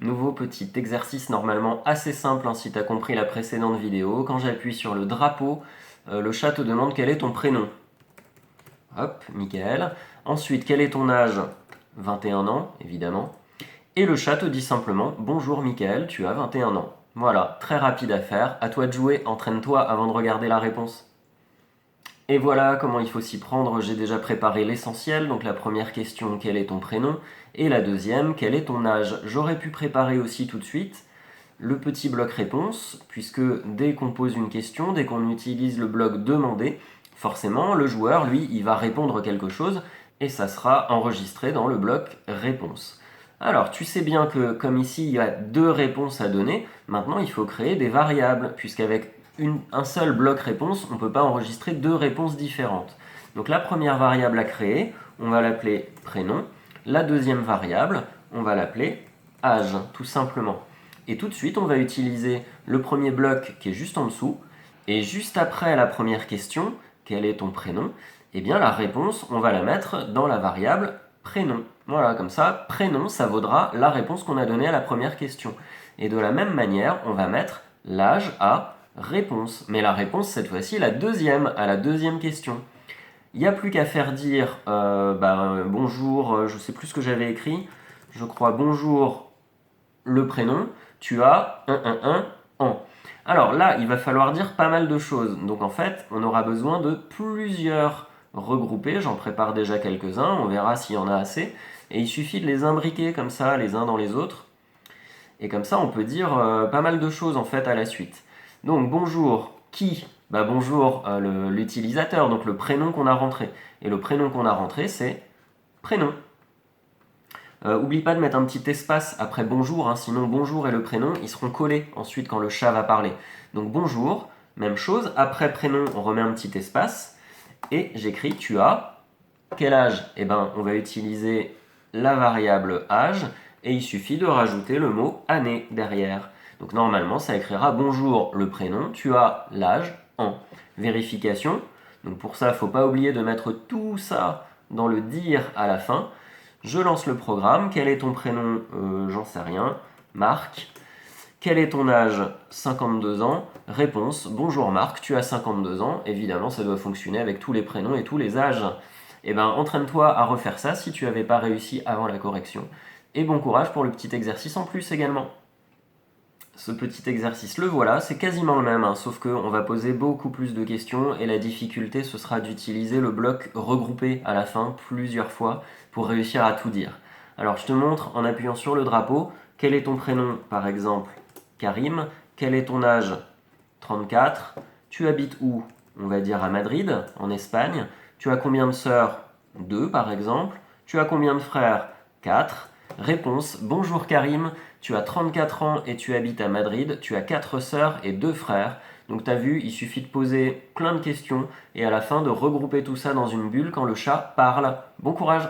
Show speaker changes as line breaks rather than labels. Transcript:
Nouveau petit exercice normalement assez simple hein, si tu as compris la précédente vidéo. Quand j'appuie sur le drapeau, le chat te demande quel est ton prénom. Hop, Michael. Ensuite, quel est ton âge? 21 ans, évidemment. Et le chat te dit simplement « Bonjour Michael, tu as 21 ans ». Voilà, très rapide à faire. À toi de jouer, entraîne-toi avant de regarder la réponse. Et voilà comment il faut s'y prendre. J'ai déjà préparé l'essentiel. Donc la première question, quel est ton prénom? Et la deuxième, quel est ton âge? J'aurais pu préparer aussi tout de suite le petit bloc réponse, puisque dès qu'on pose une question, dès qu'on utilise le bloc demander, forcément, le joueur, lui, il va répondre quelque chose, et ça sera enregistré dans le bloc réponse. Alors, tu sais bien que, comme ici, il y a deux réponses à donner, maintenant, il faut créer des variables, puisqu'avec un seul bloc réponse, on ne peut pas enregistrer deux réponses différentes. Donc, la première variable à créer, on va l'appeler prénom. La deuxième variable, on va l'appeler âge, tout simplement. Et tout de suite, on va utiliser le premier bloc qui est juste en dessous. Et juste après la première question, quel est ton prénom? Eh bien, la réponse, on va la mettre dans la variable prénom. Voilà, comme ça, prénom, ça vaudra la réponse qu'on a donnée à la première question. Et de la même manière, on va mettre l'âge à réponse. Mais la réponse, cette fois-ci, à la deuxième question. Il n'y a plus qu'à faire dire bonjour, je ne sais plus ce que j'avais écrit. Je crois bonjour le prénom, tu as un an. Alors là, il va falloir dire pas mal de choses. Donc en fait, on aura besoin de plusieurs regroupés. J'en prépare déjà quelques-uns, on verra s'il y en a assez. Et il suffit de les imbriquer comme ça, les uns dans les autres. Et comme ça, on peut dire pas mal de choses en fait à la suite. Donc bonjour, qui? Bonjour l'utilisateur, donc le prénom qu'on a rentré. Et le prénom qu'on a rentré, c'est prénom. Oublie pas de mettre un petit espace après bonjour, hein, sinon bonjour et le prénom, ils seront collés ensuite quand le chat va parler. Donc bonjour, même chose, après prénom, on remet un petit espace, et j'écris tu as quel âge? Eh ben, on va utiliser la variable âge, et il suffit de rajouter le mot année derrière. Donc normalement, ça écrira bonjour le prénom, tu as l'âge en. Vérification, donc pour ça, il ne faut pas oublier de mettre tout ça dans le dire à la fin. Je lance le programme. Quel est ton prénom? J'en sais rien. Marc. Quel est ton âge? 52 ans. Réponse, bonjour Marc, tu as 52 ans. Évidemment, ça doit fonctionner avec tous les prénoms et tous les âges. Eh bien, entraîne-toi à refaire ça si tu n'avais pas réussi avant la correction. Et bon courage pour le petit exercice en plus également. Ce petit exercice, le voilà, c'est quasiment le même, hein, sauf qu'on va poser beaucoup plus de questions et la difficulté, ce sera d'utiliser le bloc regroupé à la fin plusieurs fois pour réussir à tout dire. Alors je te montre en appuyant sur le drapeau, quel est ton prénom par exemple? Karim. Quel est ton âge? 34. Tu habites où? On va dire à Madrid, en Espagne. Tu as combien de sœurs? 2 par exemple. Tu as combien de frères? 4. Réponse, bonjour Karim, tu as 34 ans et tu habites à Madrid, tu as 4 sœurs et 2 frères. Donc tu as vu, il suffit de poser plein de questions et à la fin de regrouper tout ça dans une bulle quand le chat parle. Bon courage!